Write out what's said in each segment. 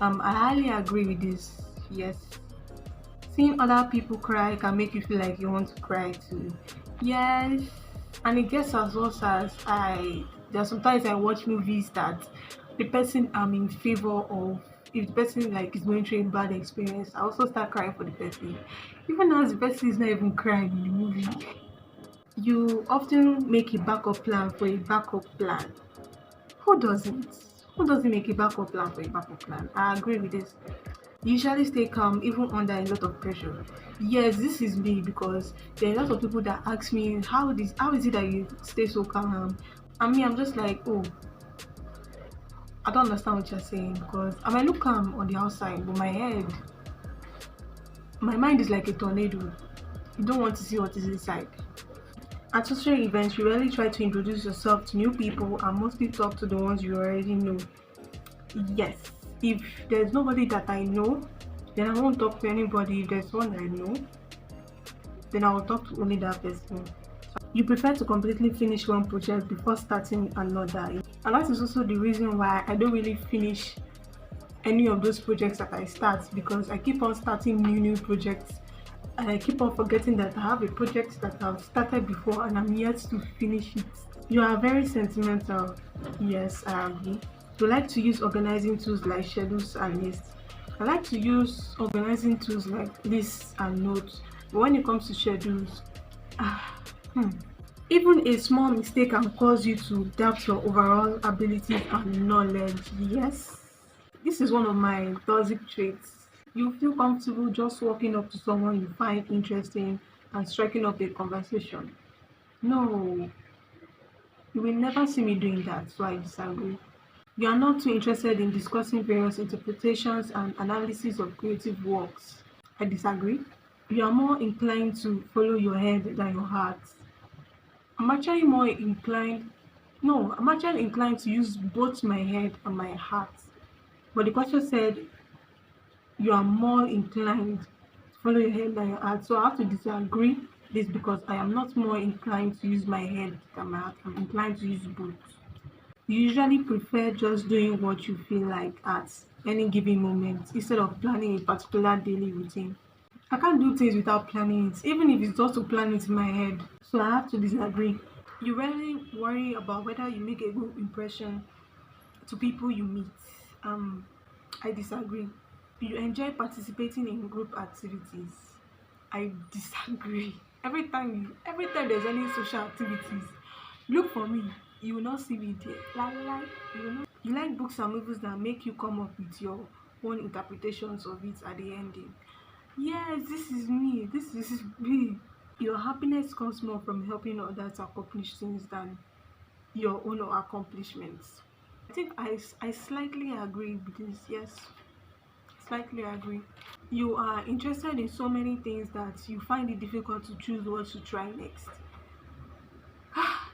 I highly agree with this. Yes, seeing other people cry can make you feel like you want to cry too. Yes, and it gets as worse as there are sometimes I watch movies that the person I'm in favor of, if the person like is going through a bad experience, I also start crying for the person. Even as the person is not even crying in the movie. You often make a backup plan for a backup plan. Who doesn't? Who doesn't make a backup plan for a backup plan? I agree with this. Usually stay calm even under a lot of pressure. Yes, this is me because there are a lot of people that ask me how is it that you stay so calm? I mean, I'm just like, oh, I don't understand what you're saying because I might look calm on the outside, but my mind is like a tornado. You don't want to see what is inside. At social events, you rarely try to introduce yourself to new people and mostly talk to the ones you already know. Yes, if there's nobody that I know, then I won't talk to anybody. If there's one I know, then I will talk to only that person. You prefer to completely finish one project before starting another. And that is also the reason why I don't really finish any of those projects that I start because I keep on starting new projects and I keep on forgetting that I have a project that I've started before and I'm yet to finish it. You are very sentimental. Yes, I agree. You like to use organizing tools like schedules and lists. I like to use organizing tools like lists and notes. But when it comes to schedules, ah, hmm, even a small mistake can cause you to doubt your overall abilities and knowledge. Yes, this is one of my toxic traits. You feel comfortable just walking up to someone you find interesting and striking up a conversation. No, you will never see me doing that, so I disagree. You are not too interested in discussing various interpretations and analysis of creative works. I disagree. You are more inclined to follow your head than your heart. I'm actually more inclined, no, I'm actually inclined to use both my head and my heart. But the question said you are more inclined to follow your head than your heart. So I have to disagree this because I am not more inclined to use my head than my heart. I'm inclined to use both. You usually prefer just doing what you feel like at any given moment instead of planning a particular daily routine. I can't do things without planning it, even if it's just to plan it in my head. So I have to disagree. You rarely worry about whether you make a good impression to people you meet. Um, I disagree. You enjoy participating in group activities. I disagree. Every time there's any social activities, look for me. You will not see me there. You will not. You like books and movies that make you come up with your own interpretations of it at the ending. Yes, this is me. This is me. Your happiness comes more from helping others accomplish things than your own accomplishments. I think I slightly agree with this. Yes, slightly agree. You are interested in so many things that you find it difficult to choose what to try next.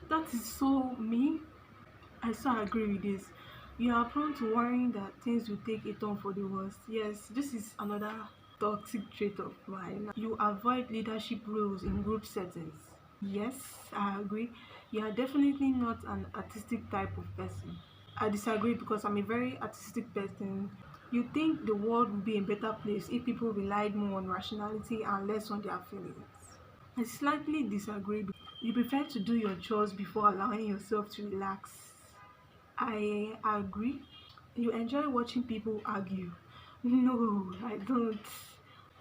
That is so me. I so agree with this. You are prone to worrying that things will take a turn for the worst. Yes, this is another toxic trait of mine. You avoid leadership roles in group settings. Yes, I agree. You are definitely not an artistic type of person. I disagree because I'm a very artistic person. You think the world would be a better place if people relied more on rationality and less on their feelings. I slightly disagree. You prefer to do your chores before allowing yourself to relax. I agree. You enjoy watching people argue. No, I don't.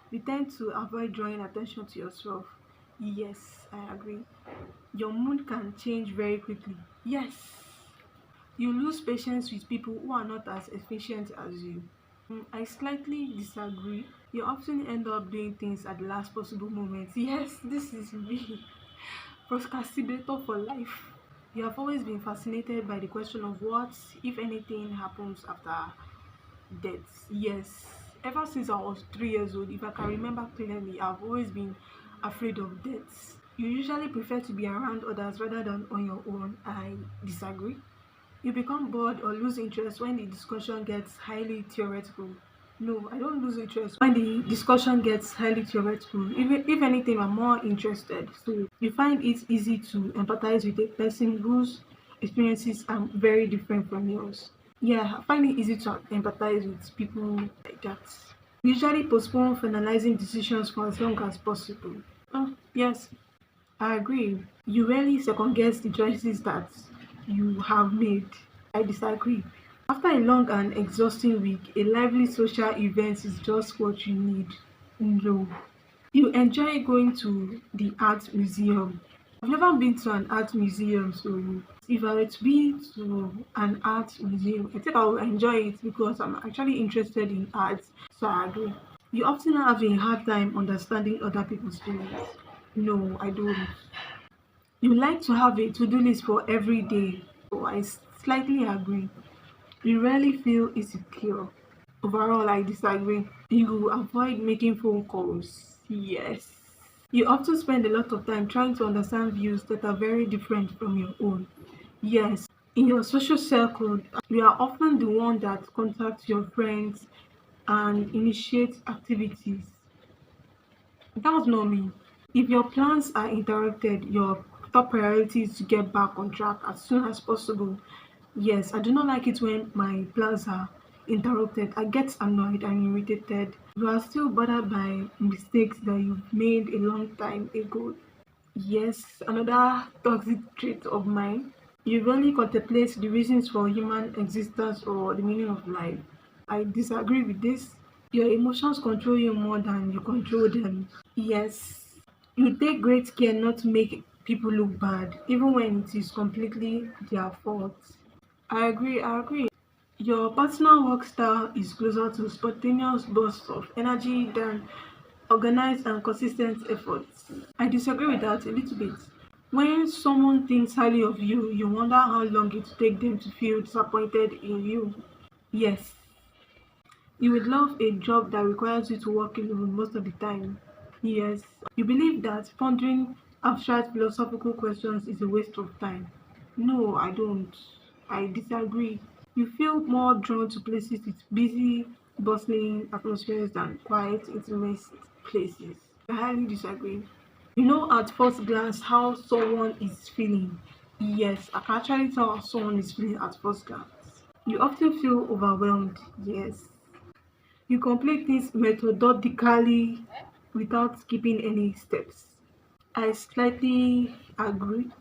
You tend to avoid drawing attention to yourself. Yes, I agree. Your mood can change very quickly. Yes. You lose patience with people who are not as efficient as you. I slightly disagree. You often end up doing things at the last possible moment. Yes, this is me. Procrastinator for life. You have always been fascinated by the question of what, if anything, happens after death. Yes. Ever since I was 3 years old, if I can remember clearly, I've always been afraid of death. You usually prefer to be around others rather than on your own. I disagree. You become bored or lose interest when the discussion gets highly theoretical. No, I don't lose interest when the discussion gets highly theoretical. If anything, I'm more interested. So you find it easy to empathize with a person whose experiences are very different from yours. Yeah, I find it easy to empathize with people like that. Usually postpone finalizing decisions for as long as possible. Oh, yes, I agree. You rarely second guess the choices that you have made. I disagree. After a long and exhausting week, a lively social event is just what you need. No. You enjoy going to the art museum. I've never been to an art museum, so if I were to be to an art museum, I think I will enjoy it because I'm actually interested in art. So I agree. You often have a hard time understanding other people's feelings. No, I don't. You like to have a to-do list for every day. So I slightly agree. You rarely feel insecure. Overall, I disagree. You avoid making phone calls. Yes. You often spend a lot of time trying to understand views that are very different from your own. Yes. In your social circle, you are often the one that contacts your friends and initiates activities. That's not me. If your plans are interrupted, your top priority is to get back on track as soon as possible. Yes, I do not like it when my plans are interrupted. I get annoyed and irritated. You are still bothered by mistakes that you've made a long time ago. Yes, another toxic trait of mine. You rarely contemplate the reasons for human existence or the meaning of life. I disagree with this. Your emotions control you more than you control them. Yes, you take great care not to make people look bad, even when it is completely their fault. I agree. Your personal work style is closer to spontaneous bursts of energy than organized and consistent efforts. I disagree with that a little bit. When someone thinks highly of you, you wonder how long it will take them to feel disappointed in you. Yes, you would love a job that requires you to work alone most of the time. Yes, you believe that pondering abstract philosophical questions is a waste of time. No, I don't. I disagree. You feel more drawn to places with busy, bustling atmospheres than quiet, intimate places. I highly disagree. You know at first glance how someone is feeling. Yes, I can actually tell how someone is feeling at first glance. You often feel overwhelmed. Yes. You complete things methodically without skipping any steps. I slightly agree.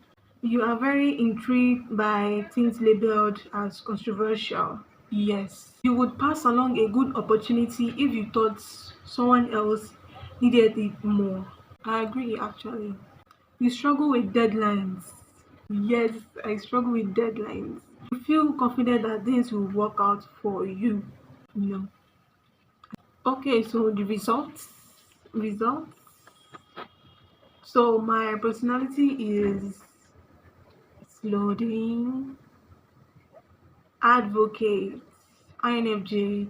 You are very intrigued by things labeled as controversial. Yes. You would pass along a good opportunity if you thought someone else needed it more. I agree actually. You struggle with deadlines. Yes, I struggle with deadlines. You feel confident that things will work out for you. No. Okay, so the results. So my personality is loading, advocate, INFJ.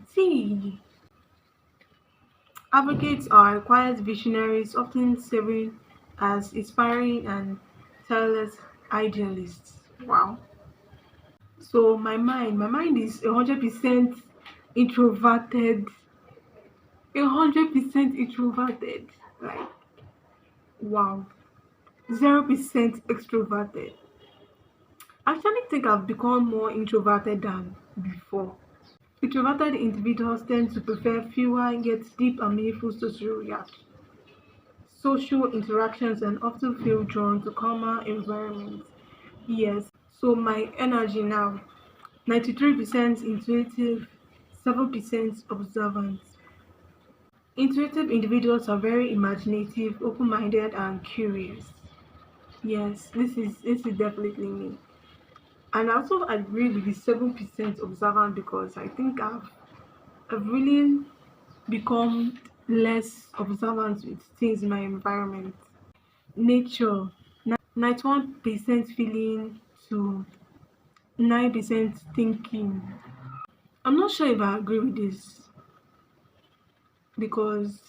Advocates are quiet visionaries, often serving as inspiring and tireless idealists. Wow. So my mind is 100% introverted, 100% introverted. Like wow, 0% extroverted. I actually think I've become more introverted than before. Introverted individuals tend to prefer fewer yet deep and meaningful social interactions and often feel drawn to calmer environments. Yes, so my energy now 93% intuitive, 7% observant. Intuitive individuals are very imaginative, open minded, and curious. Yes, this is definitely me. And I also agree with the 7% observant because I think I've really become less observant with things in my environment. Nature, 91% feeling to 9% thinking. I'm not sure if I agree with this because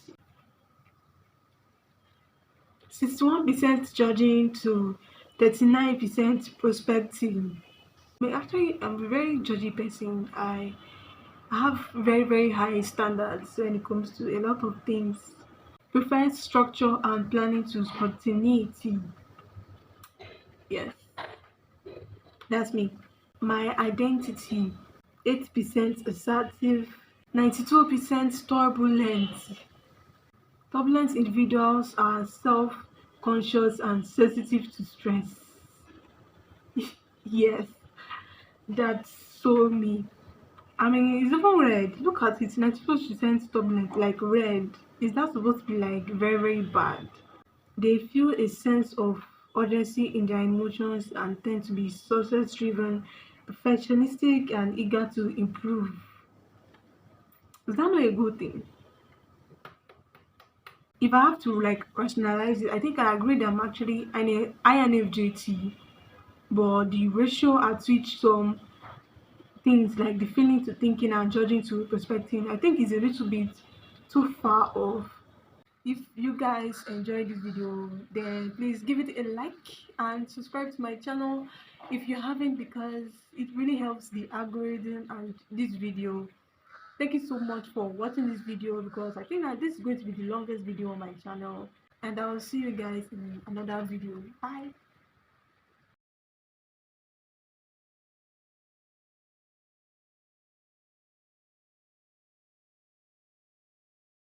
61% judging to 39% prospecting. But actually, I'm a very judgy person. I have very, very high standards when it comes to a lot of things. Prefer structure and planning to spontaneity. Yes, that's me. My identity. 8% assertive, 92% turbulent. Turbulent individuals are self-conscious and sensitive to stress. Yes, that's so me. I mean, it's even red. Look at it. 92% turbulent, like red. Is that supposed to be like very, very bad? They feel a sense of urgency in their emotions and tend to be success driven, perfectionistic, and eager to improve. Is that not a good thing? If I have to like rationalize it, I think I agree that I'm actually an INFJT, but the ratio at which some things like the feeling to thinking and judging to perspective, I think is a little bit too far off. If you guys enjoyed this video, then please give it a like and subscribe to my channel if you haven't, because it really helps the algorithm and this video. Thank you so much for watching this video, because I think that this is going to be the longest video on my channel, and I'll see you guys in another video. Bye.